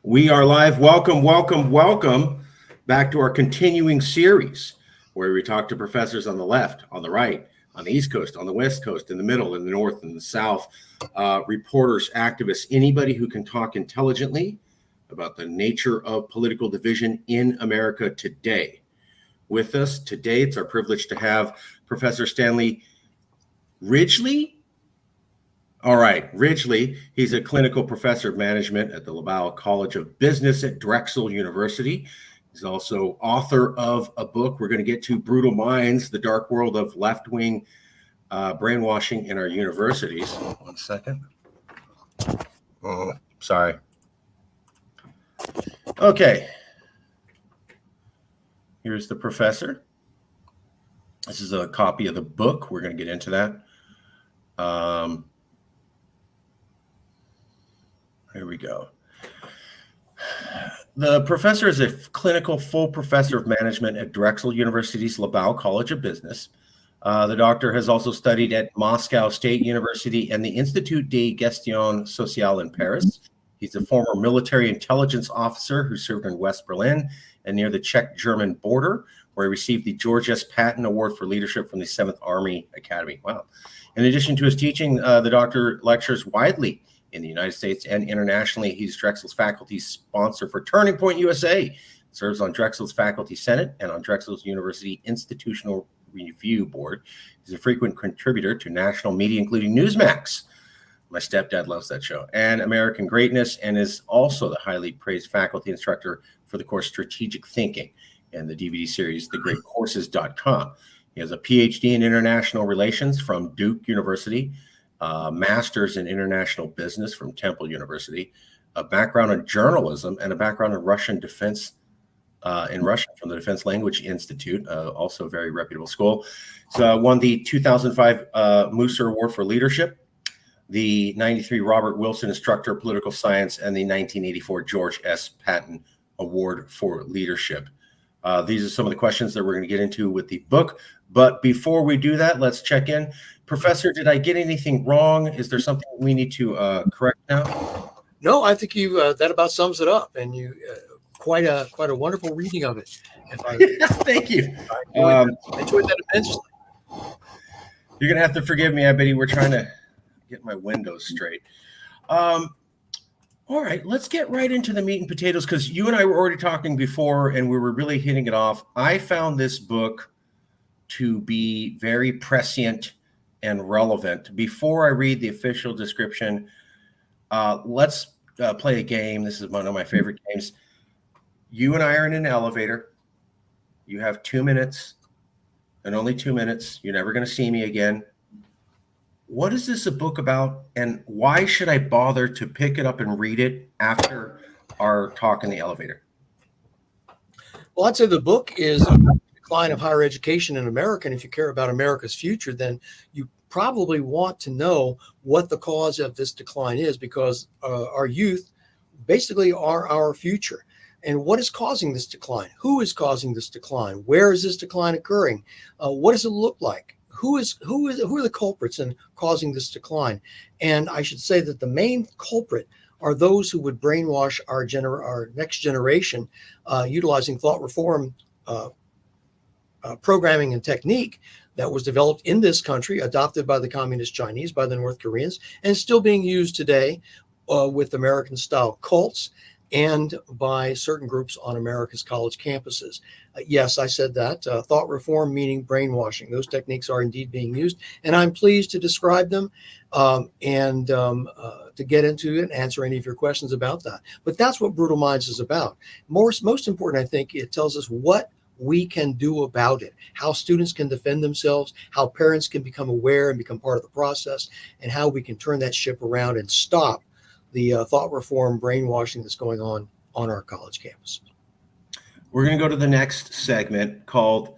We are live. Welcome, welcome, welcome back to our continuing series where we talk to professors on the left, on the right, on the East Coast, on the West Coast, in the middle, in the North, in the South, reporters, activists, anybody who can talk intelligently about the nature of political division in America today. With us today, it's our privilege to have Professor Stanley Ridgley. All right, Ridgley. He's a clinical professor of management at the Laval College of Business at Drexel University. He's also author of a book we're going to get to, Brutal Minds, The Dark World of Left-Wing Brainwashing in Our Universities. 1 second. Oh, sorry. Okay. Here's the professor. This is a copy of the book. We're going to get into that. Here we go. The professor is a clinical full professor of management at Drexel University's Laval College of Business. The doctor has also studied at Moscow State University and the Institut de Gestion Sociale in Paris. He's a former military intelligence officer who served in West Berlin and near the Czech-German border, where he received the George S. Patton Award for Leadership from the 7th Army Academy. Wow. In addition to his teaching, the doctor lectures widely in the United States and internationally. He's Drexel's faculty sponsor for Turning Point USA, serves on Drexel's faculty senate and on Drexel's University Institutional Review Board. He's a frequent contributor to national media, including Newsmax. My stepdad loves that show, and American Greatness, and is also the highly praised faculty instructor for the course Strategic Thinking and the DVD series, thegreatcourses.com. He has a PhD in international relations from Duke University, master's in international business from Temple University, a background in journalism, and a background in Russian defense in Russian from the Defense Language Institute, also a very reputable school. So won the 2005 Mooser Award for Leadership, the 93 Robert Wilson Instructor of Political Science, and the 1984 George S. Patton Award for Leadership. These are some of the questions that we're going to get into with the book. But before we do that, let's check in. Professor, did I get anything wrong? Is there something we need to correct now? No, I think you that about sums it up, and you quite a wonderful reading of it. Thank you. I enjoyed that immensely. You're gonna have to forgive me, I bet we're trying to get my windows straight. All right, let's get right into the meat and potatoes, because you and I were already talking before, and we were really hitting it off. I found this book to be very prescient and relevant. Before I read the official description, let's play a game. This is one of my favorite games. You and I are in an elevator. You have 2 minutes, and only 2 minutes. You're never going to see me again. What is this a book about, and why should I bother to pick it up and read it after our talk in the elevator? Well, I'd say the book is a decline of higher education in America, and if you care about America's future, then you probably want to know what the cause of this decline is, because our youth basically are our future. And what is causing this decline? Who is causing this decline? Where is this decline occurring? What does it look like? Who are the culprits in causing this decline? And I should say that the main culprit are those who would brainwash our next generation, utilizing thought reform programming and technique that was developed in this country, adopted by the Communist Chinese, by the North Koreans, and still being used today with American-style cults and by certain groups on America's college campuses. Yes, I said that. Thought reform, meaning brainwashing. Those techniques are indeed being used, and I'm pleased to describe them and to get into it and answer any of your questions about that. But that's what Brutal Minds is about. Most important, I think, it tells us what we can do about it, how students can defend themselves, how parents can become aware and become part of the process, and how we can turn that ship around and stop the thought reform brainwashing that's going on our college campus. We're going to go to the next segment called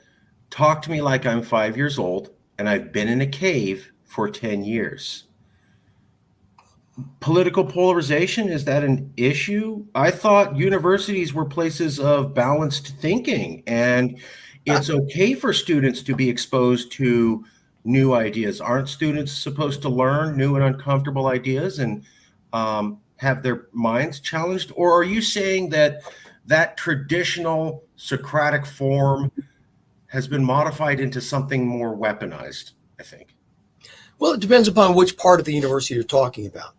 Talk to Me Like I'm 5 years old and I've been in a cave for 10 years. Political polarization, is that an issue? I thought universities were places of balanced thinking, and it's okay for students to be exposed to new ideas. Aren't students supposed to learn new and uncomfortable ideas and have their minds challenged? Or are you saying that that traditional Socratic form has been modified into something more weaponized, I think? Well, it depends upon which part of the university you're talking about.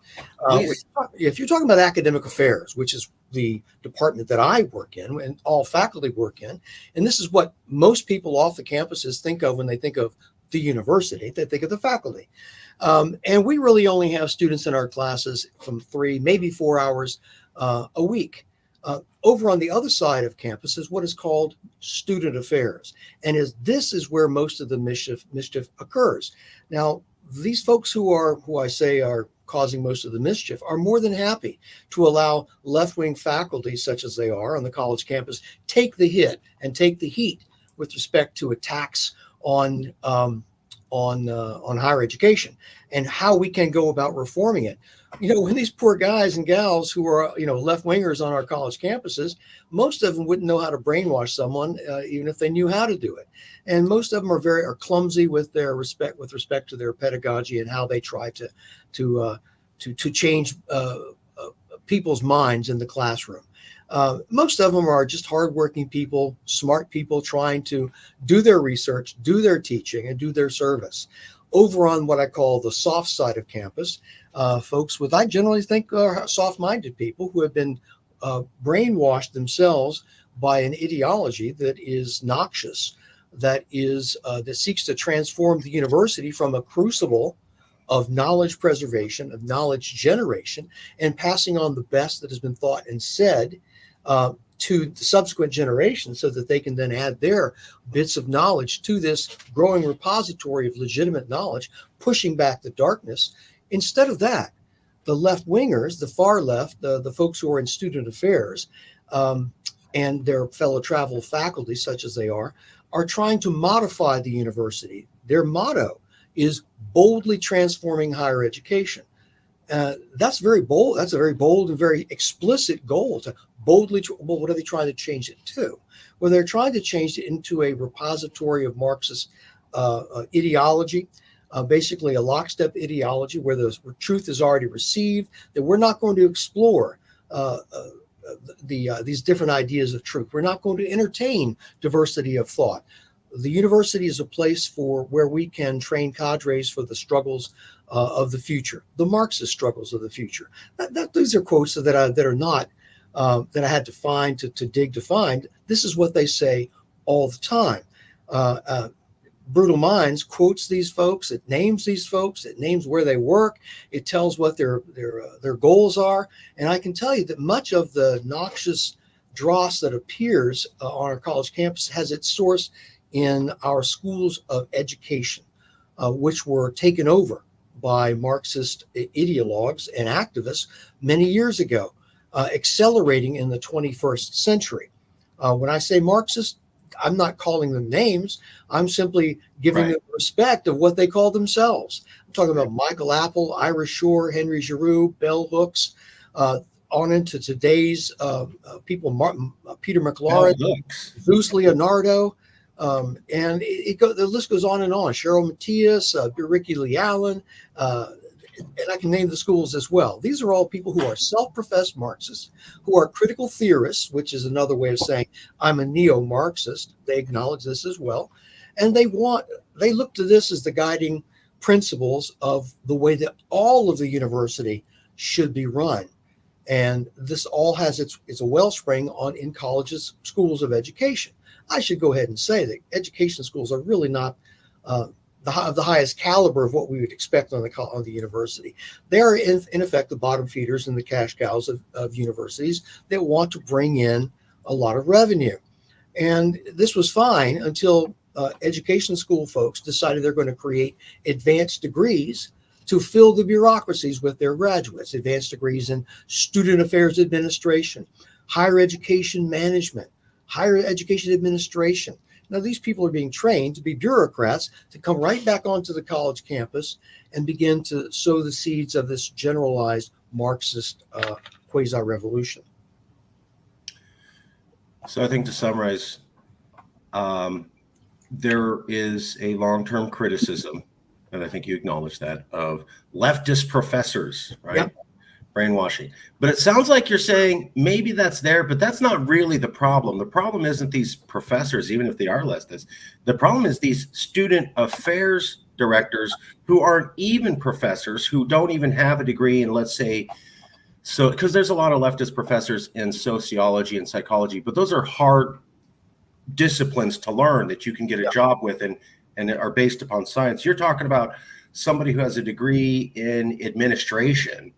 Please. If you're talking about academic affairs, which is the department that I work in and all faculty work in, and this is what most people off the campuses think of when they think of the university, they think of the faculty. And we really only have students in our classes from 3, maybe 4 hours a week. Over on the other side of campus is what is called student affairs. And this is where most of the mischief occurs. Now, these folks who I say are causing most of the mischief are more than happy to allow left-wing faculty, such as they are on the college campus, take the hit and take the heat with respect to attacks on higher education and how we can go about reforming it. When these poor guys and gals who are, left-wingers on our college campuses, most of them wouldn't know how to brainwash someone, even if they knew how to do it. And most of them are clumsy with respect to their pedagogy and how they try to change people's minds in the classroom. Most of them are just hardworking people, smart people trying to do their research, do their teaching, and do their service. Over on what I call the soft side of campus, folks with, I generally think, are soft-minded people who have been brainwashed themselves by an ideology that is noxious, that seeks to transform the university from a crucible of knowledge preservation, of knowledge generation, and passing on the best that has been thought and said to the subsequent generations so that they can then add their bits of knowledge to this growing repository of legitimate knowledge, pushing back the darkness. Instead of that, the left-wingers, the far left, the folks who are in student affairs and their fellow travel faculty, such as they are trying to modify the university. Their motto is boldly transforming higher education. That's very bold. That's a very bold and very explicit goal to boldly. Well, what are they trying to change it to? Well, they're trying to change it into a repository of Marxist ideology, basically a lockstep ideology where truth is already received, that we're not going to explore these different ideas of truth. We're not going to entertain diversity of thought. The university is a place where we can train cadres for the struggles of the future, the Marxist struggles of the future. These are quotes that are not that I had to find to dig to find. This is what they say all the time. Brutal Minds quotes these folks. It names these folks. It names where they work. It tells what their goals are. And I can tell you that much of the noxious dross that appears on our college campus has its source in our schools of education, which were taken over by Marxist ideologues and activists many years ago, accelerating in the 21st century. When I say Marxist, I'm not calling them names. I'm simply giving them respect of what they call themselves. I'm talking about Michael Apple, Ira Shore, Henry Giroux, Bell Hooks, on into today's people, Peter McLaurin, Zeus Leonardo, and the list goes on and on. Cheryl Matias, Ricky Lee Allen, and I can name the schools as well. These are all people who are self-professed Marxists, who are critical theorists, which is another way of saying I'm a neo-Marxist. They acknowledge this as well. And they look to this as the guiding principles of the way that all of the university should be run. And this all has it's a wellspring in colleges, schools of education. I should go ahead and say that education schools are really not the highest caliber of what we would expect on the university. They are in effect the bottom feeders and the cash cows of universities that want to bring in a lot of revenue. And this was fine until education school folks decided they're going to create advanced degrees to fill the bureaucracies with their graduates, advanced degrees in student affairs administration, higher education management, higher education administration. Now, these people are being trained to be bureaucrats to come right back onto the college campus and begin to sow the seeds of this generalized Marxist quasi-revolution. So I think to summarize, there is a long-term criticism, and I think you acknowledge that, of leftist professors, right? Yep. Brainwashing. But it sounds like you're saying maybe that's there, but that's not really the problem. The problem isn't these professors, even if they are leftists. The problem is these student affairs directors who aren't even professors, who don't even have a degree in, let's say, so, because there's a lot of leftist professors in sociology and psychology, but those are hard disciplines to learn that you can get a job with and are based upon science. You're talking about somebody who has a degree in administration.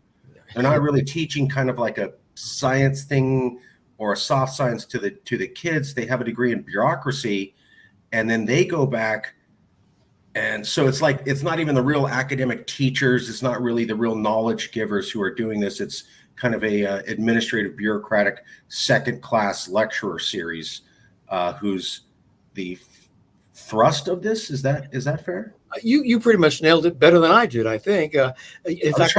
They're not really teaching kind of like a science thing or a soft science to the kids. They have a degree in bureaucracy, and then they go back. And so it's like, it's not even the real academic teachers. It's not really the real knowledge givers who are doing this. It's kind of a administrative, bureaucratic, second-class lecturer series, who's the thrust of this. Is that fair? You pretty much nailed it better than I did, I think. In fact,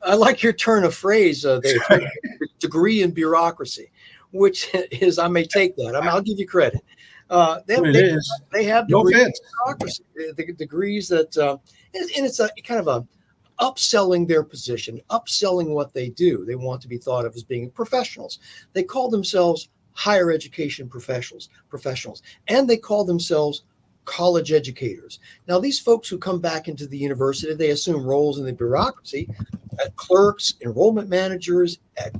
I like your turn of phrase, the degree in bureaucracy, which is, I may take that. I'll give you credit. They have degrees in bureaucracy, the degrees that, and it's a kind of a upselling their position, upselling what they do. They want to be thought of as being professionals. They call themselves higher education professionals, and they call themselves college educators. Now, these folks who come back into the university, they assume roles in the bureaucracy, clerks, enrollment managers,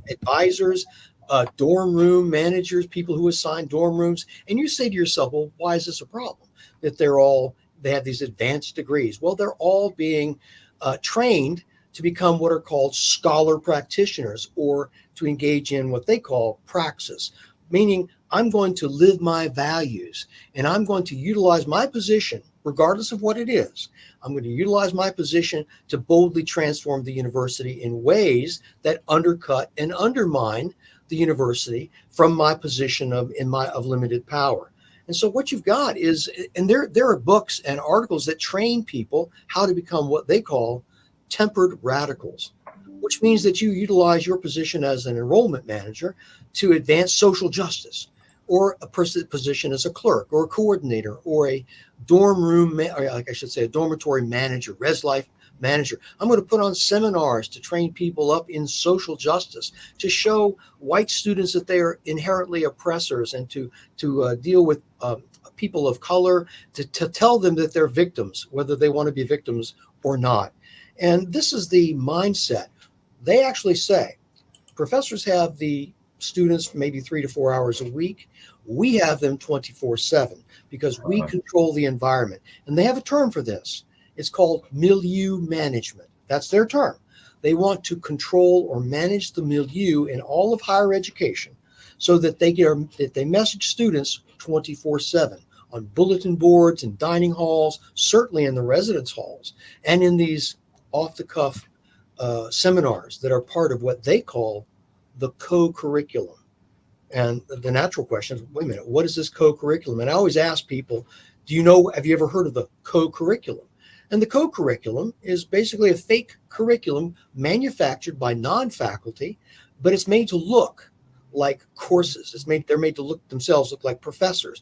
advisors, dorm room managers, people who assign dorm rooms. And you say to yourself, well, why is this a problem? That they have these advanced degrees. Well, they're all being trained to become what are called scholar practitioners, or to engage in what they call praxis, meaning I'm going to live my values and I'm going to utilize my position, regardless of what it is. I'm going to utilize my position to boldly transform the university in ways that undercut and undermine the university from my position of limited power. And so what you've got is, and there are books and articles that train people how to become what they call tempered radicals, which means that you utilize your position as an enrollment manager to advance social justice, or a position as a clerk or a coordinator or a dorm room, or like I should say, a dormitory manager, res life manager. I'm going to put on seminars to train people up in social justice, to show white students that they are inherently oppressors, and to deal with people of color, to tell them that they're victims, whether they want to be victims or not. And this is the mindset. They actually say professors have the students maybe 3 to 4 hours a week. We have them 24/7 because we control the environment. And they have a term for this. It's called milieu management. That's their term. They want to control or manage the milieu in all of higher education, so that they message students 24/7 on bulletin boards and dining halls, certainly in the residence halls, and in these off-the-cuff seminars that are part of what they call the co-curriculum. And the natural question is, wait a minute, what is this co-curriculum? And I always ask people, have you ever heard of the co-curriculum? And the co-curriculum is basically a fake curriculum manufactured by non-faculty, but it's made to look like courses. They're made to look like professors.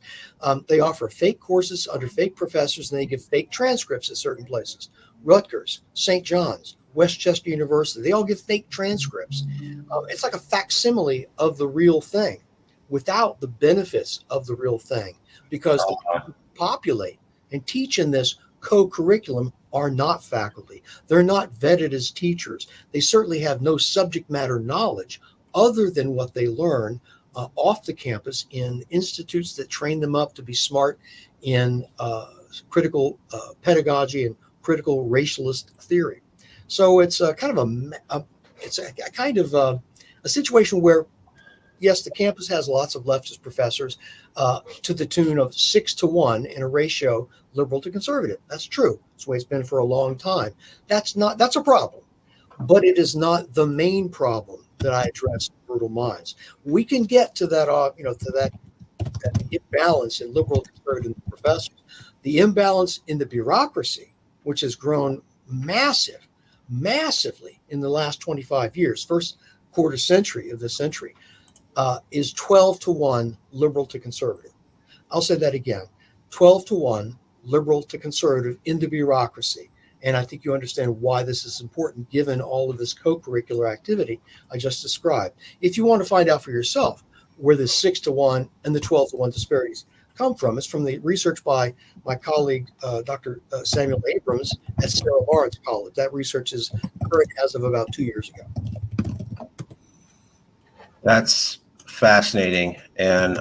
They offer fake courses under fake professors, and they give fake transcripts at certain places. Rutgers, St. John's, Westchester University, they all give fake transcripts. It's like a facsimile of the real thing without the benefits of the real thing, because the people who populate and teach in this co-curriculum are not faculty. They're not vetted as teachers. They certainly have no subject matter knowledge other than what they learn off the campus in institutes that train them up to be smart in critical pedagogy and critical racialist theory. So it's a kind of a situation where, yes, the campus has lots of leftist professors to the tune of 6-to-1 in a ratio liberal to conservative. That's true. It's the way it's been for a long time. That's a problem, but it is not the main problem that I address in Brutal Minds. We can get to that, that imbalance in liberal and conservative professors, the imbalance in the bureaucracy, which has grown massively in the last 25 years, first quarter century of the century, is 12-to-1 liberal to conservative. I'll say that again, 12-to-1 liberal to conservative in the bureaucracy. And I think you understand why this is important given all of this co-curricular activity I just described. If you want to find out for yourself where the 6-to-1 and the 12-to-1 disparities come from, it's from the research by my colleague, Dr. Samuel Abrams at Sarah Lawrence College. That research is current as of about 2 years ago. That's fascinating. And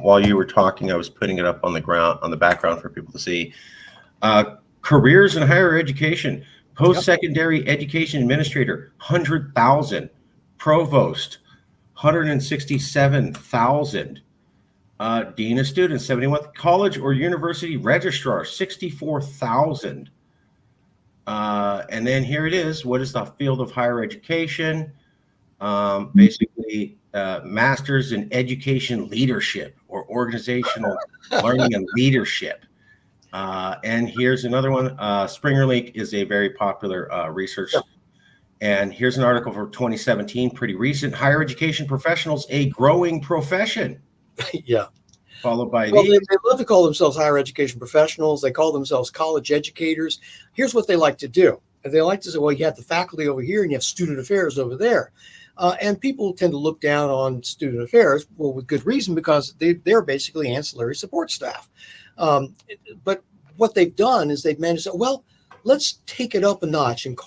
while you were talking, I was putting it up on the background for people to see. Careers in higher education, post-secondary education administrator, 100,000, provost, 167,000, dean of students, 71, college or university registrar, 64,000. And then here it is. What is the field of higher education? Basically, masters in education leadership or organizational learning and leadership. And here's another one. Springer Link is a very popular research. And here's an article from 2017, pretty recent. Higher education professionals, a growing profession. Yeah. Followed by they love to call themselves higher education professionals. They call themselves college educators. Here's what they like to do. They like to say, well, you have the faculty over here and you have student affairs over there. And people tend to look down on student affairs, well, with good reason, because they're basically ancillary support staff. But what they've done is they've managed to, well, let's take it up a notch and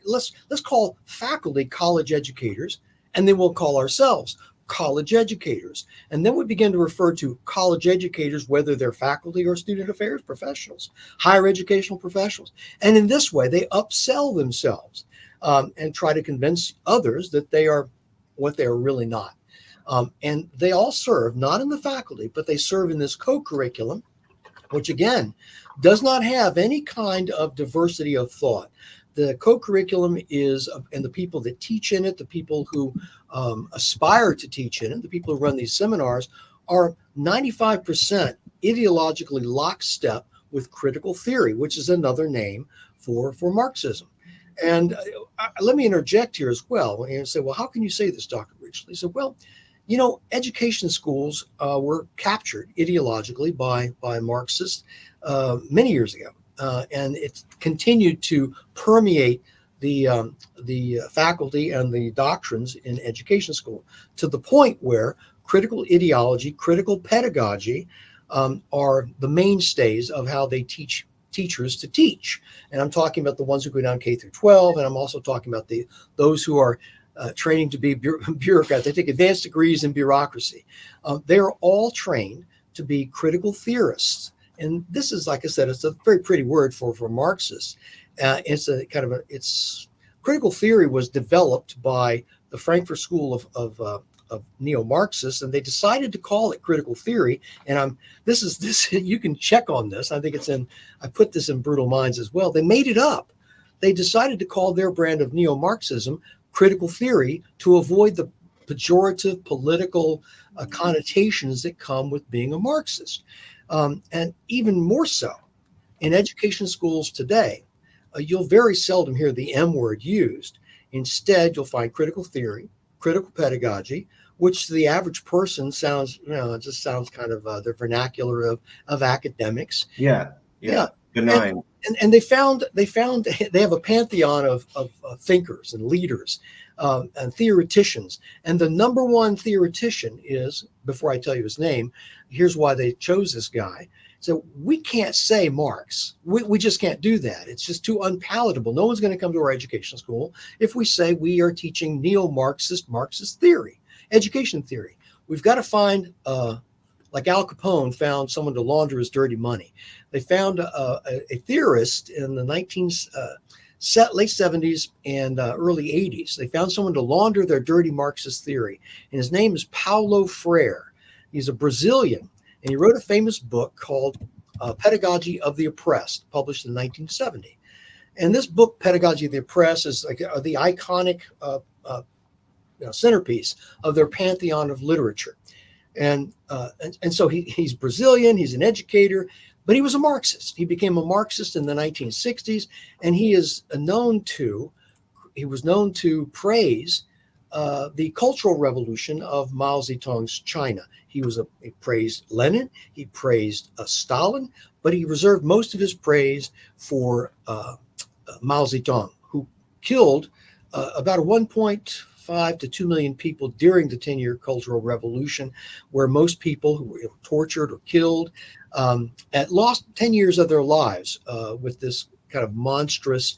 let's call faculty college educators, and then we'll call ourselves college educators. And then we begin to refer to college educators, whether they're faculty or student affairs professionals, higher educational professionals. And in this way, they upsell themselves and try to convince others that they are what they are really not. And they all serve, not in the faculty, but they serve in this co-curriculum, which again, does not have any kind of diversity of thought. The co-curriculum is, and the people that teach in it, the people who aspire to teach in it, the people who run these seminars are 95% ideologically lockstep with critical theory, which is another name for Marxism. And let me interject here as well. And say, well, how can you say this, Dr. Ridgley? He said, well, you know, education schools were captured ideologically by Marxists many years ago. And it's continued to permeate the faculty and the doctrines in education school to the point where critical ideology, critical pedagogy are the mainstays of how they teach teachers to teach. And I'm talking about the ones who go down K through 12, and I'm also talking about those who are training to be bureaucrats. They take advanced degrees in bureaucracy. They are all trained to be critical theorists. And this is, like I said, it's a very pretty word for Marxists. It's critical theory was developed by the Frankfurt School of neo-Marxists, and they decided to call it critical theory. And this you can check on this. I think I put this in Brutal Minds as well. They made it up. They decided to call their brand of neo-Marxism critical theory to avoid the pejorative political connotations that come with being a Marxist. And even more so in education schools today, you'll very seldom hear the M word used. Instead, you'll find critical theory, critical pedagogy, which to the average person sounds, it just sounds kind of the vernacular of academics. Yeah. Benign. And they have a pantheon of thinkers and leaders and theoreticians. And the number one theoretician is, before I tell you his name, here's why they chose this guy. So we can't say Marx. We just can't do that. It's just too unpalatable. No one's going to come to our education school if we say we are teaching neo-Marxist theory, education theory. We've got to find, like Al Capone found someone to launder his dirty money. They found a theorist in the late 70s and early 80s. They found someone to launder their dirty Marxist theory. And his name is Paulo Freire. He's a Brazilian. And he wrote a famous book called Pedagogy of the Oppressed, published in 1970. And this book, Pedagogy of the Oppressed, is like the iconic centerpiece of their pantheon of literature. And so he's Brazilian, he's an educator, but he was a Marxist. He became a Marxist in the 1960s, and he was known to praise the Cultural Revolution of Mao Zedong's China. He praised Lenin, he praised Stalin, but he reserved most of his praise for Mao Zedong, who killed about 1.5 to 2 million people during the 10-year Cultural Revolution, where most people who were tortured or killed lost 10 years of their lives with this kind of monstrous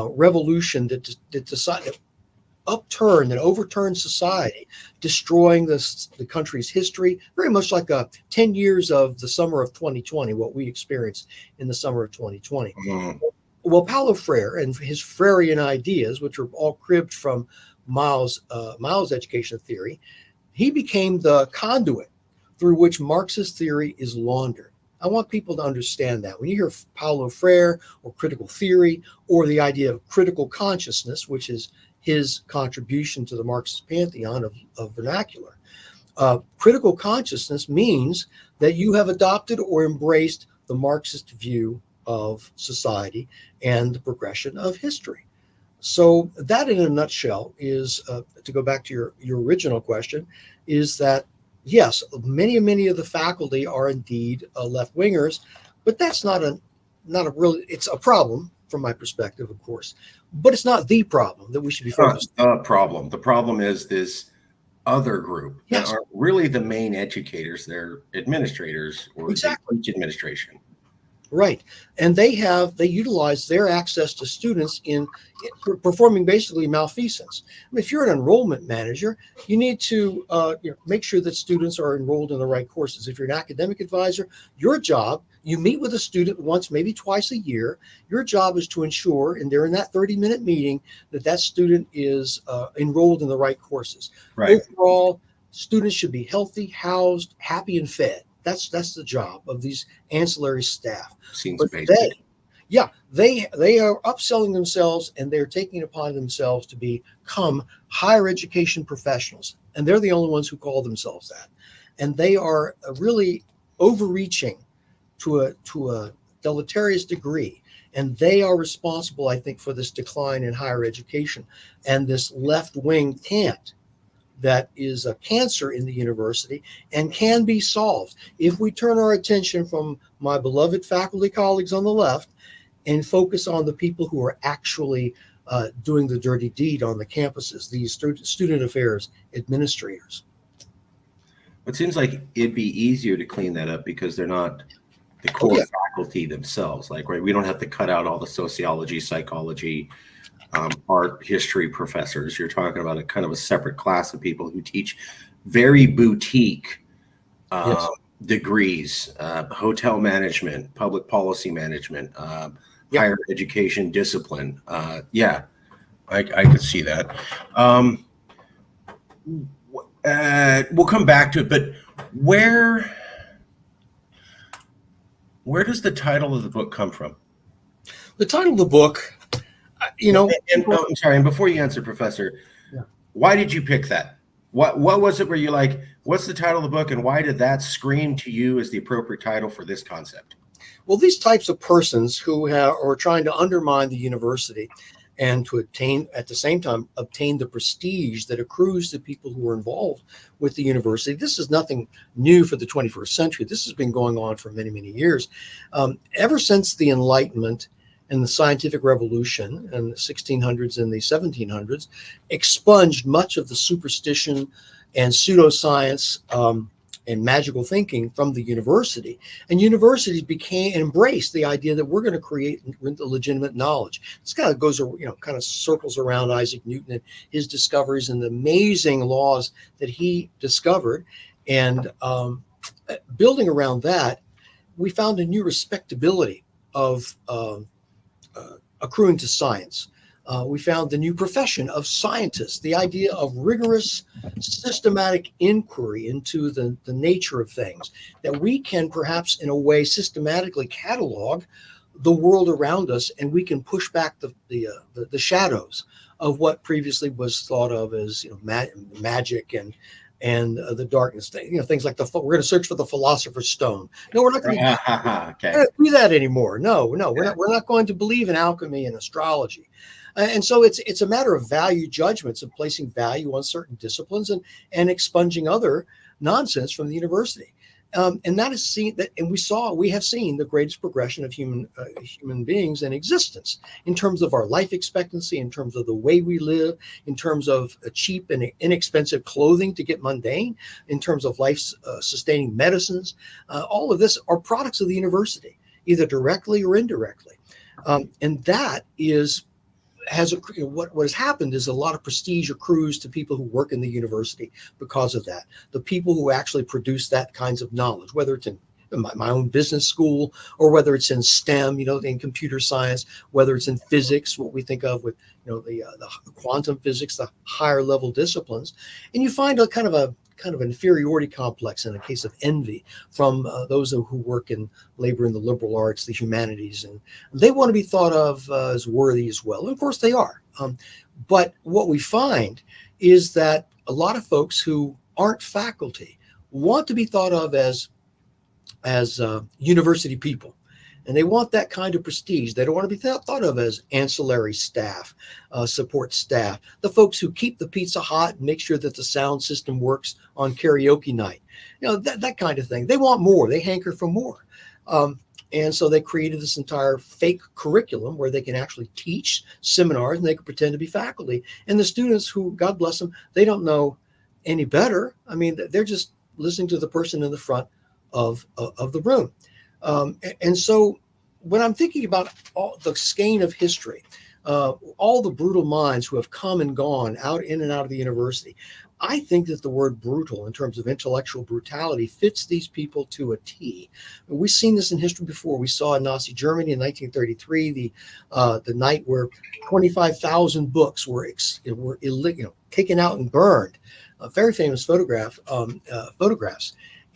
revolution that decided upturned and overturned society, destroying the country's history, very much like 10 years of the summer of 2020, what we experienced in the summer of 2020. Mm. Well, Paulo Freire and his Freirean ideas, which are all cribbed from Mao's education theory, he became the conduit through which Marxist theory is laundered. I want people to understand that. When you hear Paulo Freire or critical theory or the idea of critical consciousness, which is his contribution to the Marxist pantheon of vernacular, critical consciousness means that you have adopted or embraced the Marxist view of society and the progression of history. So that, in a nutshell, is to go back to your original question, is that yes, many of the faculty are indeed left wingers, but that's not a really, it's a problem from my perspective, of course, but it's not the problem that we should be focused on. The problem is this other group that aren't really the main educators. They're administrators or teach administration. Right. And they utilize their access to students in performing basically malfeasance. I mean, if you're an enrollment manager, you need to make sure that students are enrolled in the right courses. If you're an academic advisor, your job, you meet with a student once, maybe twice a year. Your job is to ensure, and they're in that 30-minute meeting, that student is enrolled in the right courses. Right. Overall, students should be healthy, housed, happy, and fed. That's the job of these ancillary staff. Seems but basic. they are upselling themselves, and they're taking it upon themselves to become higher education professionals. And they're the only ones who call themselves that. And they are really overreaching to a deleterious degree. And they are responsible, I think, for this decline in higher education and this left-wing cant that is a cancer in the university and can be solved if we turn our attention from my beloved faculty colleagues on the left and focus on the people who are actually doing the dirty deed on the campuses, these student affairs administrators. It seems like it'd be easier to clean that up because they're not the core faculty themselves. Like, right, we don't have to cut out all the sociology, psychology, art history professors. You're talking about a kind of a separate class of people who teach very boutique degrees, hotel management, public policy management, higher education discipline. I could see that. We'll come back to it, but where does the title of the book come from? The title of the book, I'm sorry, and before you answer, Professor, why did you pick that? What was it where you like, what's the title of the book, and why did that scream to you as the appropriate title for this concept? Well, these types of persons who are trying to undermine the university and to at the same time, obtain the prestige that accrues to people who are involved with the university. This is nothing new for the 21st century. This has been going on for many, many years. Ever since the Enlightenment and the scientific revolution in the 1600s and the 1700s expunged much of the superstition and pseudoscience and magical thinking from the university. And universities embraced the idea that we're going to create legitimate knowledge. This kind of goes, kind of circles around Isaac Newton and his discoveries and the amazing laws that he discovered. And building around that, we found a new respectability of accruing to science. We found the new profession of scientists, the idea of rigorous, systematic inquiry into the nature of things, that we can perhaps in a way systematically catalog the world around us, and we can push back the shadows of what previously was thought of as magic and the darkness. Things like we're going to search for the philosopher's stone. No, we're not going to do that anymore. No, we're not going to believe in alchemy and astrology. And so it's a matter of value judgments of placing value on certain disciplines and expunging other nonsense from the university. And that is seen that, and we have seen the greatest progression of human beings in existence in terms of our life expectancy, in terms of the way we live, in terms of cheap and inexpensive clothing to get mundane, in terms of life sustaining medicines. All of this are products of the university, either directly or indirectly. And that what has happened is a lot of prestige accrues to people who work in the university because of that. The people who actually produce that kinds of knowledge, whether it's in my own business school or whether it's in STEM, in computer science, whether it's in physics, what we think of with, the quantum physics, the higher level disciplines. And you find a kind of inferiority complex in a case of envy from those who work in labor in the liberal arts, the humanities, and they want to be thought of as worthy as well. And of course they are. But what we find is that a lot of folks who aren't faculty want to be thought of as university people. And they want that kind of prestige. They don't want to be thought of as ancillary staff, support staff, the folks who keep the pizza hot and make sure that the sound system works on karaoke night, that kind of thing. They want more. They hanker for more. And so they created this entire fake curriculum where they can actually teach seminars and they can pretend to be faculty. And the students who, God bless them, they don't know any better. I mean, they're just listening to the person in the front of the room. And so when I'm thinking about all the skein of history, all the brutal minds who have come and gone in and out of the university, I think that the word brutal in terms of intellectual brutality fits these people to a T. We've seen this in history before. We saw in Nazi Germany in 1933, the night where 25,000 books were taken out and burned. Very famous photographs.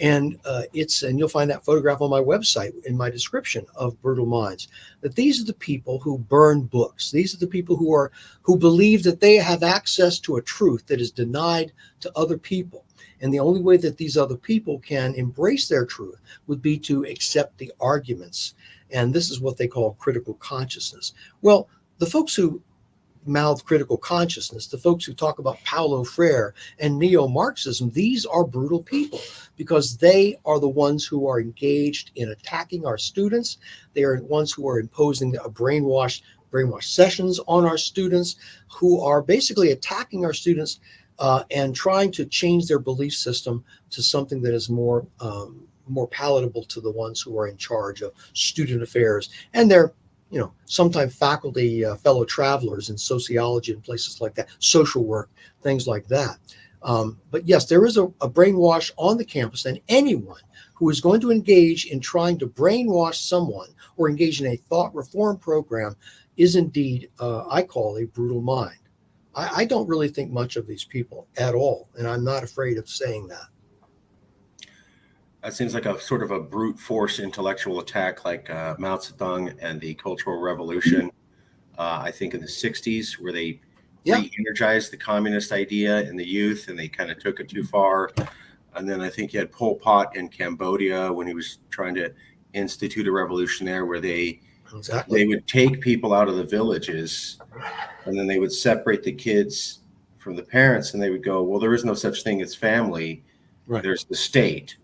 And you'll find that photograph on my website in my description of Brutal Minds, that these are the people who burn books. These are the people who believe that they have access to a truth that is denied to other people. And the only way that these other people can embrace their truth would be to accept the arguments. And this is what they call critical consciousness. Well, the folks who mouth critical consciousness, the folks who talk about Paulo Freire and neo-Marxism, these are brutal people because they are the ones who are engaged in attacking our students. They are the ones who are imposing brainwash sessions on our students, who are basically attacking our students and trying to change their belief system to something that is more palatable to the ones who are in charge of student affairs. And they're sometimes faculty, fellow travelers in sociology and places like that, social work, things like that. But yes, there is a brainwash on the campus, and anyone who is going to engage in trying to brainwash someone or engage in a thought reform program is indeed, I call a brutal mind. I don't really think much of these people at all, and I'm not afraid of saying that. That seems like a sort of a brute force intellectual attack like Mao Zedong and the Cultural Revolution, I think in the 60s, where they re-energized the communist idea in the youth and they kind of took it too far. And then I think you had Pol Pot in Cambodia when he was trying to institute a revolution there where they would take people out of the villages and then they would separate the kids from the parents and they would go, well, there is no such thing as family. Right. There's the state.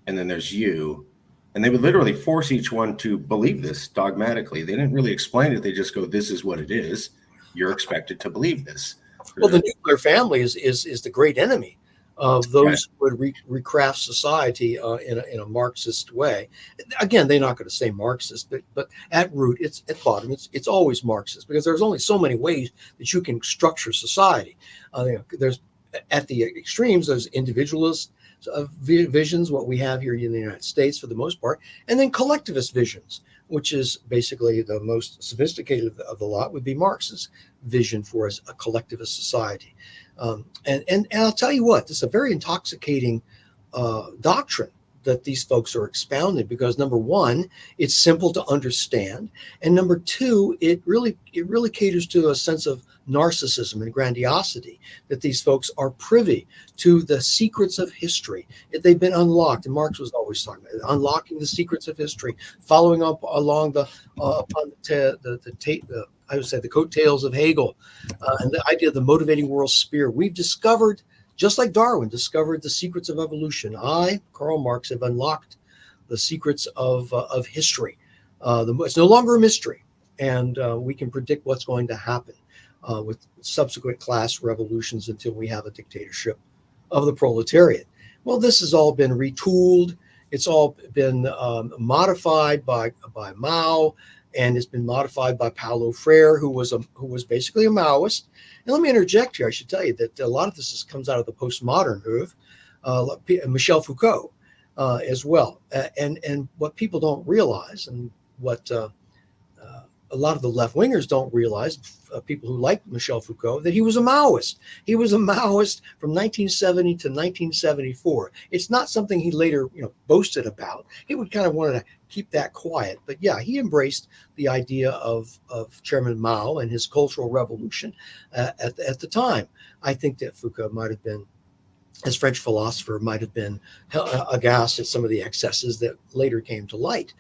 And then there's you. And they would literally force each one to believe this dogmatically. They didn't really explain it. They just go, this is what it is. You're expected to believe this. Well, the nuclear family is the great enemy of those who would recraft society in a Marxist way. Again, they're not going to say Marxist, but at root, at bottom, it's always Marxist because there's only so many ways that you can structure society. There's at the extremes, there's individualist visions, what we have here in the United States for the most part, and then collectivist visions, which is basically the most sophisticated of the lot, would be Marx's vision for a collectivist society. And I'll tell you what, this is a very intoxicating doctrine that these folks are expounding because number one, it's simple to understand, and number two, it really caters to a sense of narcissism and grandiosity, that these folks are privy to the secrets of history. They've been unlocked, and Marx was always talking about unlocking the secrets of history, following up along the coattails of Hegel, and the idea of the motivating world sphere. We've discovered Just like Darwin discovered the secrets of evolution, I, Karl Marx, have unlocked the secrets of history. It's no longer a mystery, and we can predict what's going to happen with subsequent class revolutions until we have a dictatorship of the proletariat. Well, this has all been retooled. It's all been modified by Mao, and it's been modified by Paulo Freire, who was basically a Maoist. And let me interject here. I should tell you that a lot of this comes out of the postmodern move, Michel Foucault as well. And what people don't realize, and what a lot of the left-wingers don't realize, people who like Michel Foucault, that he was a Maoist. He was a Maoist from 1970 to 1974. It's not something he later, boasted about. He would kind of wanted to keep that quiet. But yeah, he embraced the idea of Chairman Mao and his Cultural Revolution at the time. I think that Foucault might have been, as French philosopher, might have been aghast at some of the excesses that later came to light.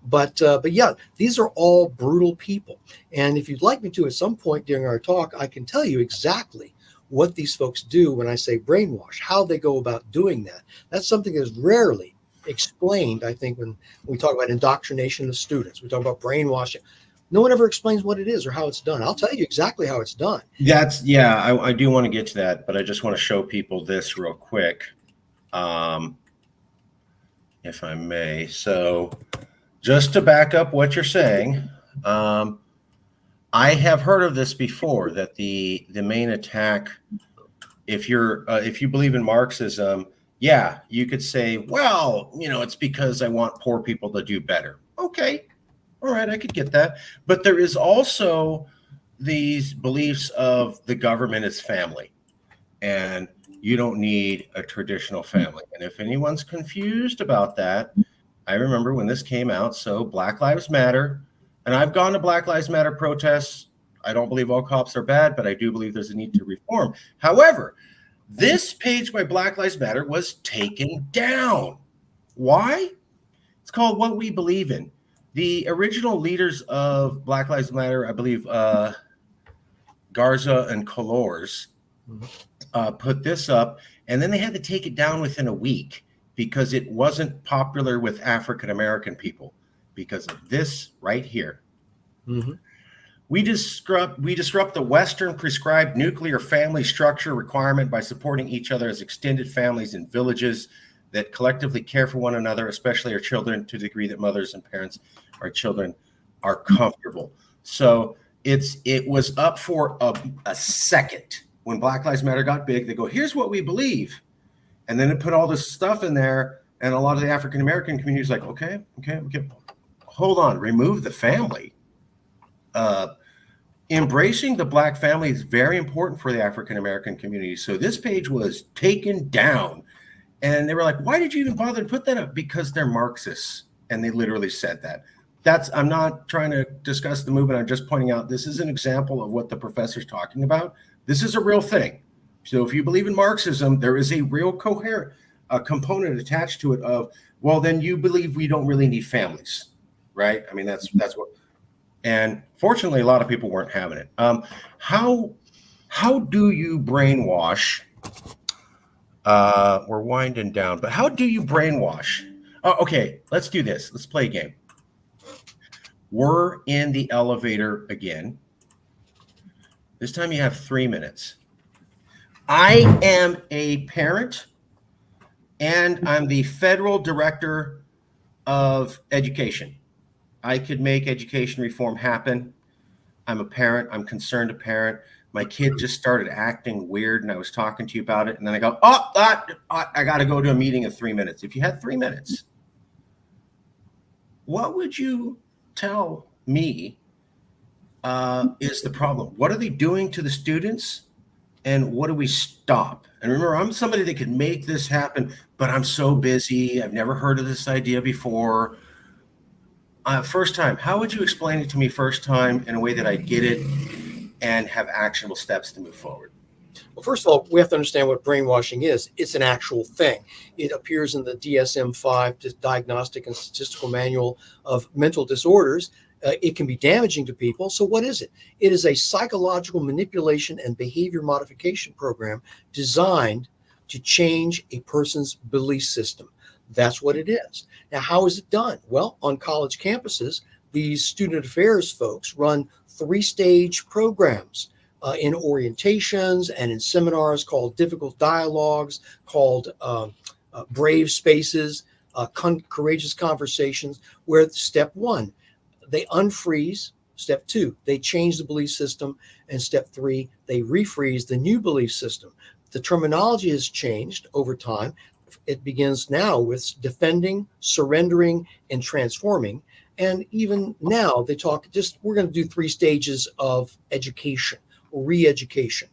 But yeah, these are all brutal people. And if you'd like me to, at some point during our talk, I can tell you exactly what these folks do when I say brainwash, how they go about doing that. That's something that's rarely explained, I think, when we talk about indoctrination of students. We talk about brainwashing. No one ever explains what it is or how it's done. I'll tell you exactly how it's done. I do want to get to that, but I just want to show people this real quick, if I may. So just to back up what you're saying, I have heard of this before, that the main attack, if you believe in Marxism, yeah, you could say, well, it's because I want poor people to do better. Okay, all right, I could get that. But there is also these beliefs of the government as family, and you don't need a traditional family. And if anyone's confused about that, I remember when this came out, so Black Lives Matter, and I've gone to Black Lives Matter protests. I don't believe all cops are bad, but I do believe there's a need to reform. However, this page by Black Lives Matter was taken down. Why? It's called What We Believe In. The original leaders of Black Lives Matter, I believe Garza and Colors, put this up, and then they had to take it down within a week, because it wasn't popular with African-American people because of this right here. Mm-hmm. We disrupt the Western prescribed nuclear family structure requirement by supporting each other as extended families in villages that collectively care for one another, especially our children, to the degree that mothers and parents, our children, are comfortable. So it was up for a second. When Black Lives Matter got big, they go, here's what we believe. And then it put all this stuff in there, and a lot of the African-American community is like, okay, hold on, remove the family. Embracing the Black family is very important for the African-American community. So this page was taken down, and they were like, why did you even bother to put that up? Because they're Marxists, and they literally said that. I'm not trying to discuss the movement. I'm just pointing out this is an example of what the professor's talking about. This is a real thing. So if you believe in Marxism, there is a real coherent component attached to it of, well, then you believe we don't really need families, right? I mean, that's what, and fortunately, a lot of people weren't having it. How do you brainwash? We're winding down, but how do you brainwash? Oh, okay, let's do this. Let's play a game. We're in the elevator again. This time you have 3 minutes. I am a parent, and I'm the federal director of education. I could make education reform happen. I'm a parent. I'm concerned a parent. My kid just started acting weird, and I was talking to you about it. And then I go, I got to go to a meeting in 3 minutes. If you had 3 minutes, what would you tell me is the problem? What are they doing to the students? And what do we stop? And remember, I'm somebody that could make this happen, but I'm so busy. I've never heard of this idea before. First time, how would you explain it to me first time in a way that I get it and have actionable steps to move forward? Well, first of all, we have to understand what brainwashing is. It's an actual thing. It appears in the DSM-5, Diagnostic and Statistical Manual of Mental Disorders, It can be damaging to people. So what is it? It is a psychological manipulation and behavior modification program designed to change a person's belief system. That's what it is. Now, how is it done? Well, on college campuses, these student affairs folks run three-stage programs in orientations and in seminars called difficult dialogues, called brave spaces, courageous conversations, where step one, they unfreeze. Step two, they change the belief system. And step three, they refreeze the new belief system. The terminology has changed over time. It begins now with defending, surrendering, and transforming. And even now they talk we're going to do 3 stages of education or re-education.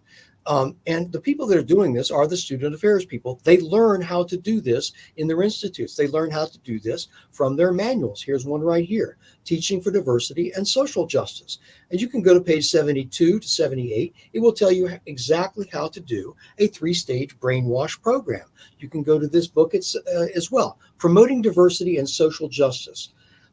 And the people that are doing this are the student affairs people. They learn how to do this in their institutes. They learn how to do this from their manuals. Here's one right here, Teaching for Diversity and Social Justice. And you can go to page 72 to 78. It will tell you exactly how to do a 3-stage brainwash program. You can go to this book as well, Promoting Diversity and Social Justice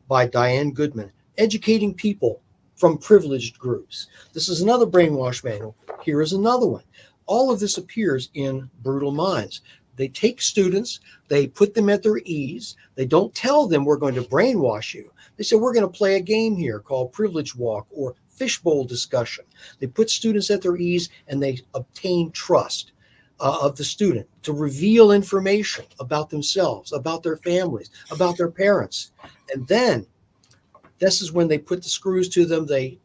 by Diane Goodman, Educating People from Privileged Groups. This is another brainwash manual. Here is another one. All of this appears in Brutal Minds. They take students, they put them at their ease. They don't tell them we're going to brainwash you. They say we're going to play a game here called Privilege Walk or Fishbowl Discussion. They put students at their ease and they obtain trust of the student to reveal information about themselves, about their families, about their parents. And then this is when they put the screws to them. They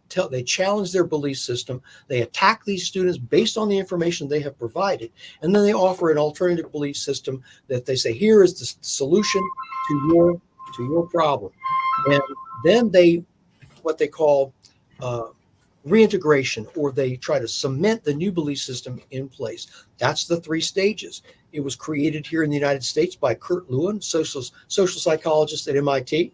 challenge their belief system. They attack these students based on the information they have provided. And then they offer an alternative belief system that they say, here is the solution to your problem. And then what they call reintegration, or they try to cement the new belief system in place. That's the 3 stages. It was created here in the United States by Kurt Lewin, social psychologist at MIT.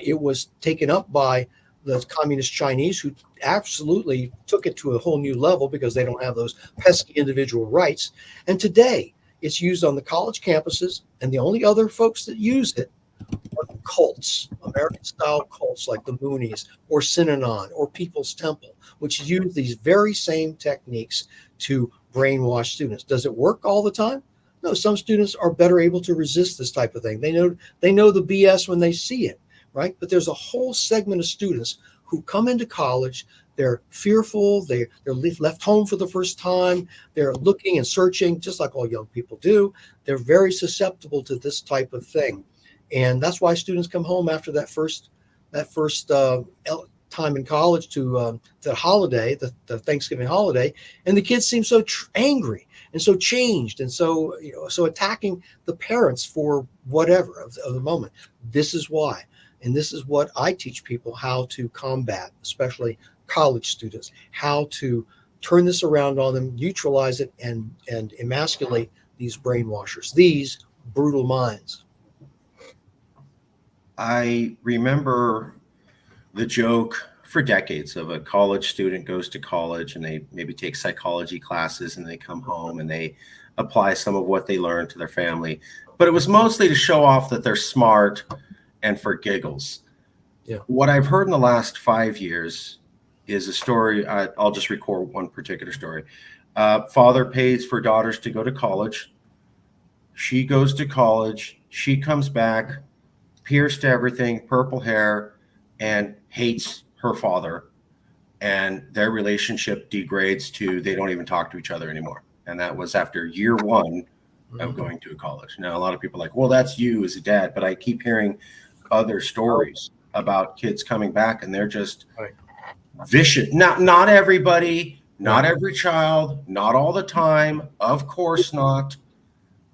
It was taken up by the communist Chinese, who absolutely took it to a whole new level because they don't have those pesky individual rights. And today it's used on the college campuses, and the only other folks that use it are cults, American-style cults like the Moonies or Synanon or People's Temple, which use these very same techniques to brainwash students. Does it work all the time? No, some students are better able to resist this type of thing. They know the BS when they see it. Right? But there's a whole segment of students who come into college, they're fearful, they're left home for the first time, they're looking and searching, just like all young people do. They're very susceptible to this type of thing. And that's why students come home after that first time in college to the holiday, the Thanksgiving holiday, and the kids seem so angry and so changed and so attacking the parents for whatever of the moment. This is why. And this is what I teach people how to combat, especially college students, how to turn this around on them, neutralize it, and emasculate these brainwashers, these brutal minds. I remember the joke for decades of a college student goes to college and they maybe take psychology classes and they come home and they apply some of what they learned to their family. But it was mostly to show off that they're smart and for giggles. Yeah. What I've heard in the last 5 years is a story. I'll just record one particular story. Father pays for daughters to go to college. She goes to college. She comes back, pierced everything, purple hair, and hates her father. And their relationship degrades to they don't even talk to each other anymore. And that was after year 1 of going to a college. Now, a lot of people are like, well, that's you as a dad. But I keep hearing other stories about kids coming back and they're just vicious. Not everybody, not every child, not all the time, of course not.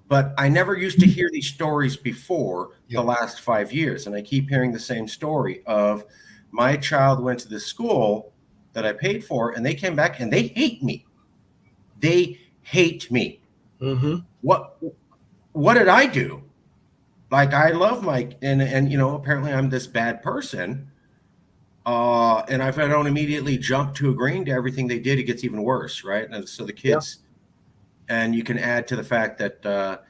But I never used to hear these stories before the last 5 years. And I keep hearing the same story of my child went to this school that I paid for and they came back and they hate me. They hate me. Mm-hmm. What did I do? Like, I love Mike, and apparently I'm this bad person. And if I don't immediately jump to agreeing to everything they did, it gets even worse, right? And so the kids, and you can add to the fact that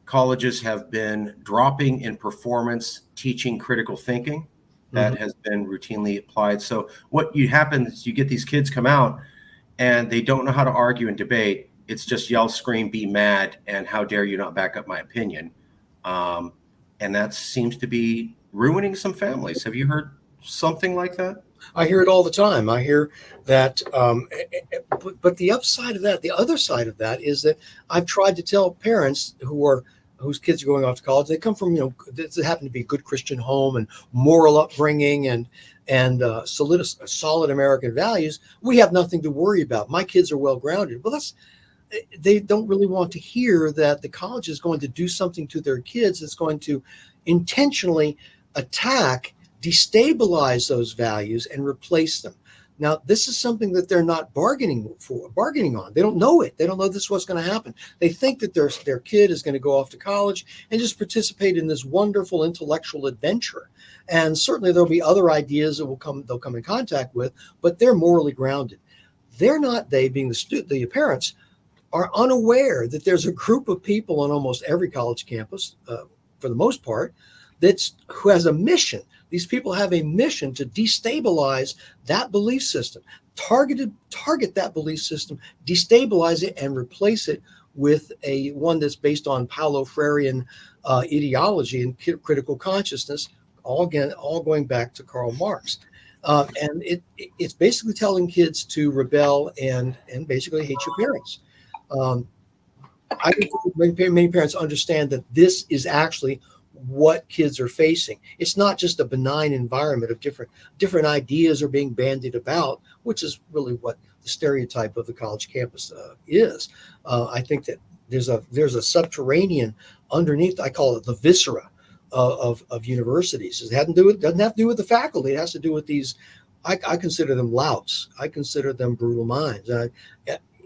colleges have been dropping in performance, teaching critical thinking. that has been routinely applied. So what happens is you get these kids come out and they don't know how to argue and debate. It's just yell, scream, be mad, and how dare you not back up my opinion. And that seems to be ruining some families. Have you heard something like that? I hear it all the time. I hear that, but the upside of that, the other side of that, is that I've tried to tell parents whose kids are going off to college. They come from, they happen to be a good Christian home and moral upbringing and solid American values. We have nothing to worry about. My kids are well grounded. Well, they don't really want to hear that the college is going to do something to their kids that's going to intentionally attack, destabilize those values, and replace them. Now, this is something that they're not bargaining on. They don't know it. They don't know this is what's going to happen. They think that their kid is going to go off to college and just participate in this wonderful intellectual adventure. And certainly there'll be other ideas that they'll come in contact with, but they're morally grounded. They're not, they being the parents, are unaware that there's a group of people on almost every college campus, for the most part, who has a mission. These people have a mission to destabilize that belief system, target that belief system, destabilize it, and replace it with one that's based on Paulo Freirean ideology and critical consciousness, all going back to Karl Marx. And it's basically telling kids to rebel and basically hate your parents. I think many parents understand that this is actually what kids are facing. It's not just a benign environment of different ideas are being bandied about, which is really what the stereotype of the college campus is. I think that there's a subterranean underneath. I call it the viscera of universities. It doesn't have to do with the faculty. It has to do with these. I consider them louts. I consider them brutal minds.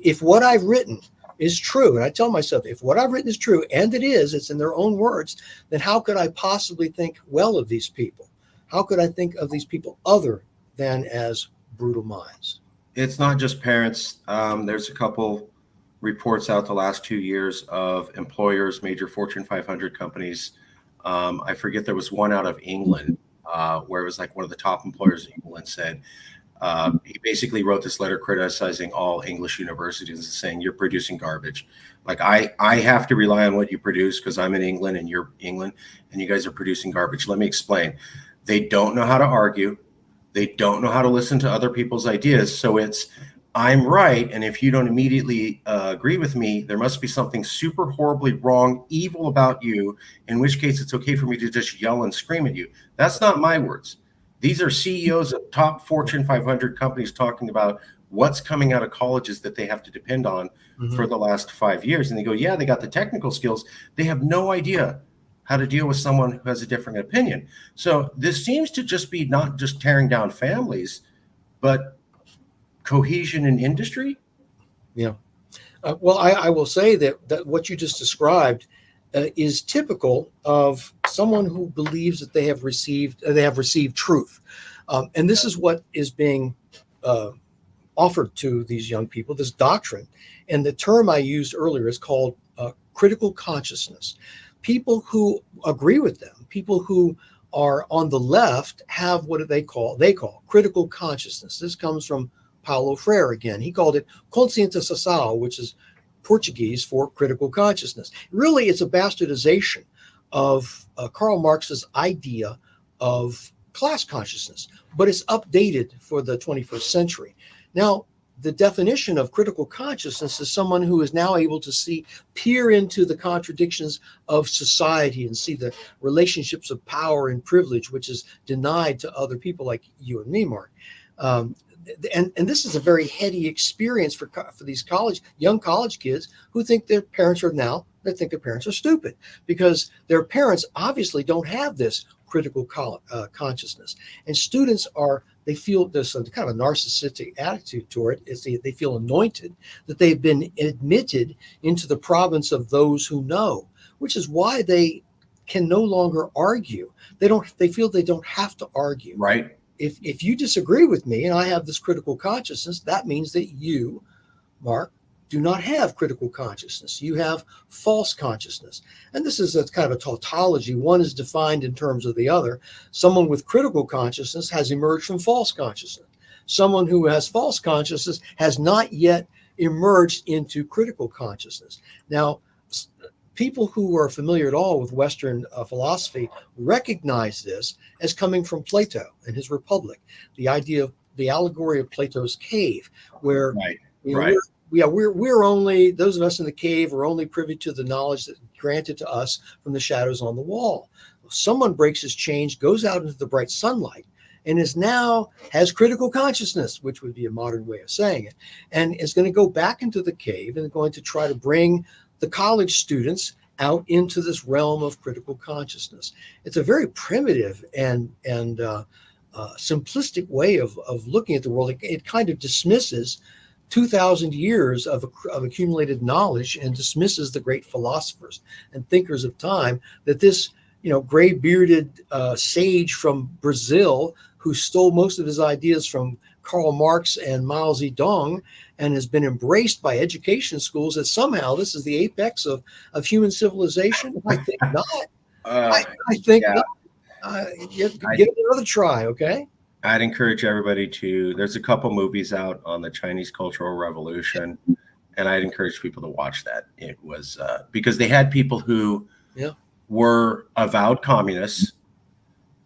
If what I've written is true, and I tell myself, if what I've written is true, and it's in their own words, then how could I possibly think well of these people? How could I think of these people other than as brutal minds? It's not just parents. There's a couple reports out the last 2 years of employers, major Fortune 500 companies. I forget, there was one out of England where it was like one of the top employers in England said, he basically wrote this letter criticizing all English universities and saying, you're producing garbage. Like, I have to rely on what you produce because I'm in England and you're England and you guys are producing garbage. Let me explain. They don't know how to argue. They don't know how to listen to other people's ideas. So it's, I'm right. And if you don't immediately agree with me, there must be something super horribly wrong, evil about you, in which case it's okay for me to just yell and scream at you. That's not my words. These are CEOs of top Fortune 500 companies talking about what's coming out of colleges that they have to depend on for the last 5 years. And they go, yeah, they got the technical skills. They have no idea how to deal with someone who has a different opinion. So this seems to just be not just tearing down families, but cohesion in industry. Yeah. Well, I will say that what you just described is typical of someone who believes that they have received truth, and this is what is being offered to these young people, this doctrine. And the term I used earlier is called critical consciousness. People who agree with them, people who are on the left, have what they call critical consciousness. This comes from Paulo Freire again. He called it consciência social, which is Portuguese for critical consciousness. Really, it's a bastardization of Karl Marx's idea of class consciousness, but it's updated for the 21st century. Now, the definition of critical consciousness is someone who is now able to peer into the contradictions of society and see the relationships of power and privilege, which is denied to other people like you and me, Mark. And this is a very heady experience for these young college kids who think their parents are stupid, because their parents obviously don't have this critical consciousness. And students they feel there's some kind of a narcissistic attitude toward it. They feel anointed that they've been admitted into the province of those who know, which is why they can no longer argue. They feel they don't have to argue. Right. If you disagree with me and I have this critical consciousness, that means that you, Mark, do not have critical consciousness. You have false consciousness. And this is a kind of a tautology. One is defined in terms of the other. Someone with critical consciousness has emerged from false consciousness. Someone who has false consciousness has not yet emerged into critical consciousness. Now, people who are familiar at all with Western philosophy recognize this as coming from Plato and his Republic, the idea of the allegory of Plato's cave, where we're only, those of us in the cave are only privy to the knowledge that's granted to us from the shadows on the wall. Someone breaks his chains, goes out into the bright sunlight, and has critical consciousness, which would be a modern way of saying it, and is going to go back into the cave and going to try to bring the college students out into this realm of critical consciousness. It's a very primitive and simplistic way of looking at the world. It kind of dismisses 2,000 years of accumulated knowledge and dismisses the great philosophers and thinkers of time, that this gray-bearded sage from Brazil who stole most of his ideas from Karl Marx and Mao Zedong and has been embraced by education schools, that somehow this is the apex of human civilization. I think not. I think not. Give it another try, okay? I'd encourage everybody there's a couple movies out on the Chinese Cultural Revolution, and I'd encourage people to watch that. It was because they had people who were avowed communists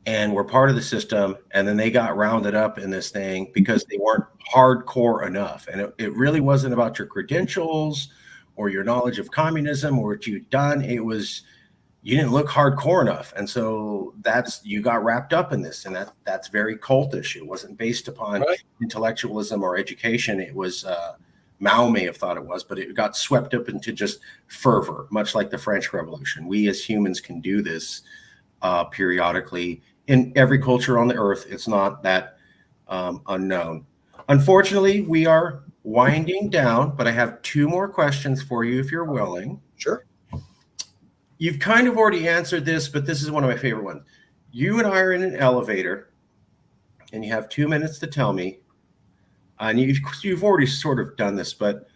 and were part of the system, and then they got rounded up in this thing because they weren't hardcore enough. And it really wasn't about your credentials or your knowledge of communism or what you'd done. It was, you didn't look hardcore enough. And so you got wrapped up in this, and that's very cultish. It wasn't based upon intellectualism or education. It was, Mao may have thought it was, but it got swept up into just fervor, much like the French Revolution. We as humans can do this periodically in every culture on the earth. It's not that unknown. Unfortunately, we are winding down, but I have 2 more questions for you if you're willing. Sure. You've kind of already answered this, but this is one of my favorite ones. You and I are in an elevator, and you have 2 minutes to tell me, and you've already sort of done this, but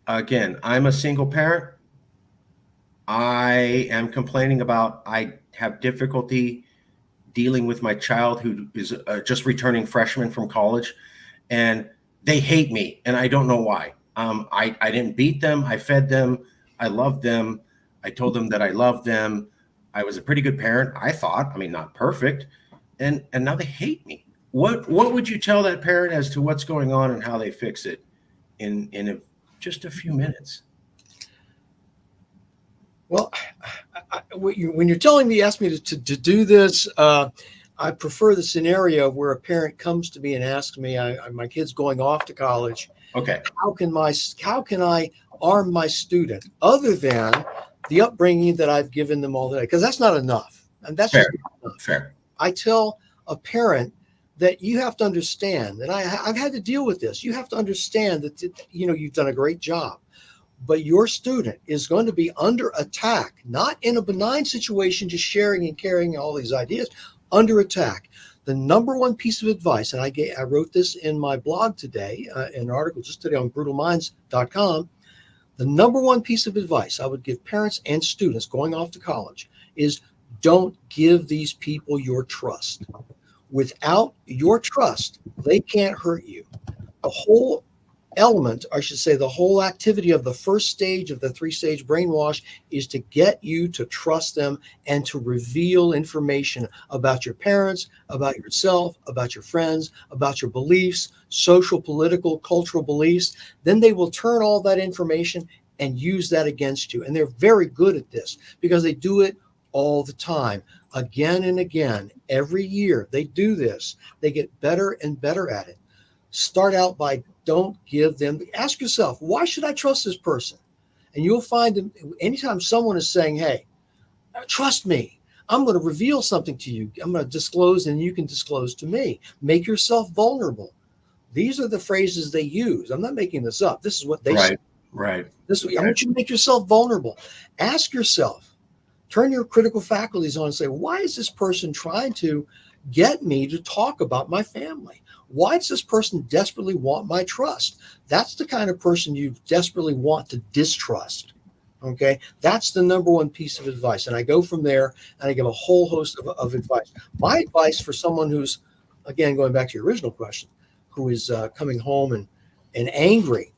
again, I'm a single parent. I am complaining about, I have difficulty dealing with my child who is just returning freshman from college, and they hate me, and I don't know why. I didn't beat them. I fed them. I loved them. I told them that I loved them. I was a pretty good parent, I thought. I mean, not perfect. And now they hate me. What would you tell that parent as to what's going on and how they fix it in just a few minutes? Well, when you're telling me, ask me to do this, I prefer the scenario where a parent comes to me and asks me, my kid's going off to college. Okay. How can I arm my student other than the upbringing that I've given them all day? Because that's not enough. And that's fair. Just not enough. Fair. I tell a parent that you have to understand, and I've had to deal with this. You have to understand that, you've done a great job, but your student is going to be under attack, not in a benign situation, just sharing and carrying all these ideas, under attack. The number one piece of advice, and I wrote this in my blog today, in an article just today on brutalminds.com. The number one piece of advice I would give parents and students going off to college is don't give these people your trust. Without your trust, they can't hurt you. The whole element, I should say, the whole activity of the first stage of the 3-stage brainwash is to get you to trust them and to reveal information about your parents, about yourself, about your friends, about your beliefs, social, political, cultural beliefs. Then they will turn all that information and use that against you. And they're very good at this because they do it all the time, again and again. Every year they do this. They get better and better at it. Start out by don't give them, ask yourself, why should I trust this person? And you'll find anytime someone is saying, hey, trust me, I'm going to reveal something to you. I'm going to disclose and you can disclose to me. Make yourself vulnerable. These are the phrases they use. I'm not making this up. This is what they say. Right. I want you to make yourself vulnerable. Ask yourself, turn your critical faculties on and say, why is this person trying to get me to talk about my family? Why does this person desperately want my trust? That's the kind of person you desperately want to distrust. Okay, that's the number one piece of advice. And I go from there and I give a whole host of advice. My advice for someone who's, again, going back to your original question, who is coming home and angry,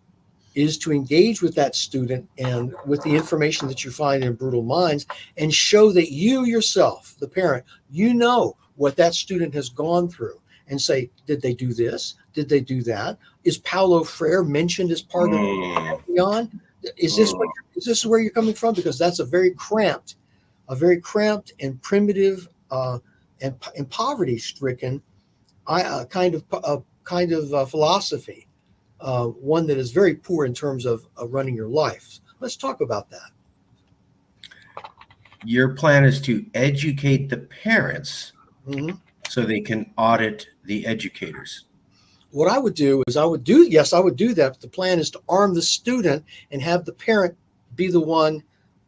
is to engage with that student and with the information that you find in Brutal Minds, and show that you yourself, the parent, you know what that student has gone through, and say, did they do this? Did they do that? Is Paulo Freire mentioned as part of the beyond? Is this where you're coming from? Because that's a very cramped and primitive and poverty-stricken kind of philosophy. One that is very poor in terms of running your life. Let's talk about that. Your plan is to educate the parents so they can audit the educators. What I would do is I would do that. But the plan is to arm the student and have the parent be the one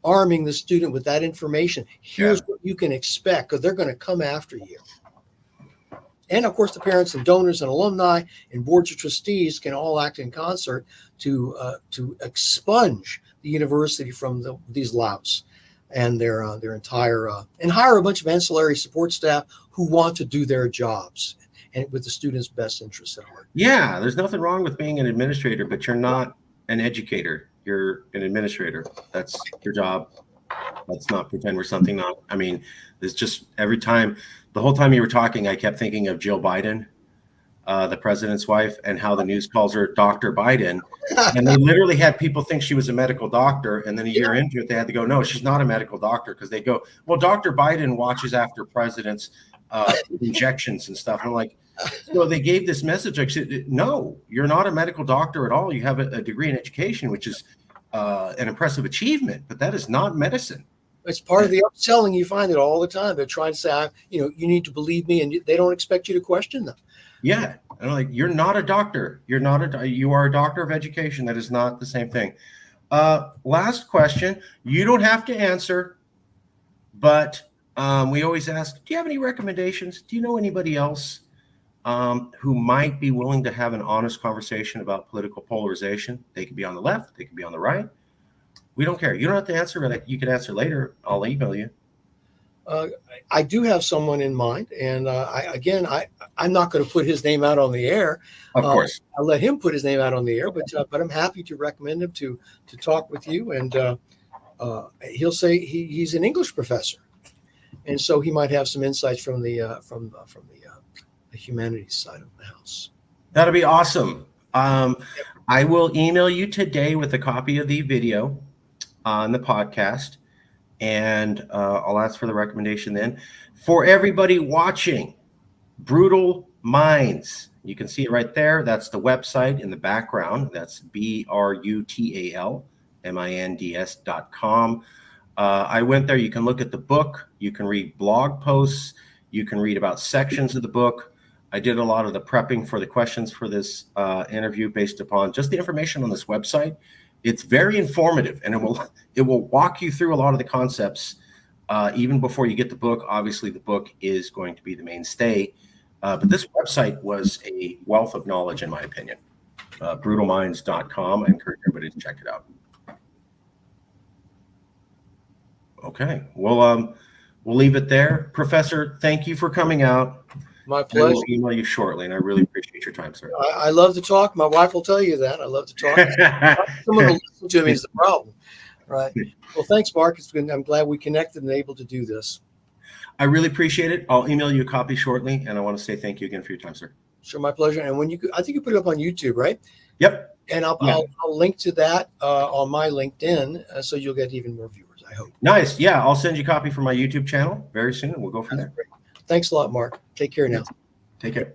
arming the student with that information. Here's what you can expect, because they're going to come after you. And of course, the parents and donors and alumni and boards of trustees can all act in concert to expunge the university from these louts and their entire and hire a bunch of ancillary support staff who want to do their jobs and with the students' best interests at heart. Yeah, there's nothing wrong with being an administrator, but you're not an educator. You're an administrator. That's your job. Let's not pretend we're something not. I mean, it's just every time, the whole time you were talking, I kept thinking of Jill Biden, the president's wife, and how the news calls her Dr. Biden. And they literally had people think she was a medical doctor. And then a year into it, they had to go, no, she's not a medical doctor. Because they go, well, Dr. Biden watches after presidents' injections and stuff. And I'm like, so they gave this message. I said, no, you're not a medical doctor at all. You have a degree in education, which is an impressive achievement, but that is not medicine. It's part of the upselling. You find it all the time. They're trying to say, you need to believe me, and they don't expect you to question them. Yeah. And I'm like, you're not a doctor. You are a doctor of education. That is not the same thing. Last question. You don't have to answer, but we always ask, do you have any recommendations? Do you know anybody else who might be willing to have an honest conversation about political polarization? They could be on the left. They could be on the right. We don't care. You don't have to answer, but you can answer later. I'll email you. I do have someone in mind, and I'm not going to put his name out on the air. Of course, I'll let him put his name out on the air, but I'm happy to recommend him to talk with you. And he'll say he's an English professor, and so he might have some insights from the humanities side of the house. That'll be awesome. I will email you today with a copy of the video on the podcast, and I'll ask for the recommendation then. For everybody watching, Brutal Minds, you can see it right there. That's the website in the background. That's BRUTALMINDS.com. I went there. You can look at the book. You can read blog posts. You can read about sections of the book. I did a lot of the prepping for the questions for this interview based upon just the information on this website. It's very informative, and it will walk you through a lot of the concepts even before you get the book. Obviously, the book is going to be the mainstay, but this website was a wealth of knowledge, in my opinion. Brutalminds.com. I encourage everybody to check it out. Okay, well, we'll leave it there. Professor, thank you for coming out. My pleasure. I will email you shortly, and I really appreciate your time, sir. I love to talk. My wife will tell you that. I love to talk. Someone to listen to me is the problem, right? Well, thanks, Mark. I'm glad we connected and able to do this. I really appreciate it. I'll email you a copy shortly, and I want to say thank you again for your time, sir. Sure, my pleasure. And I think you put it up on YouTube, right? Yep. And I'll link to that on my LinkedIn, so you'll get even more viewers, I hope. Nice. Yeah, I'll send you a copy from my YouTube channel very soon, and we'll go from there. Great. Thanks a lot, Mark. Take care now. Take care.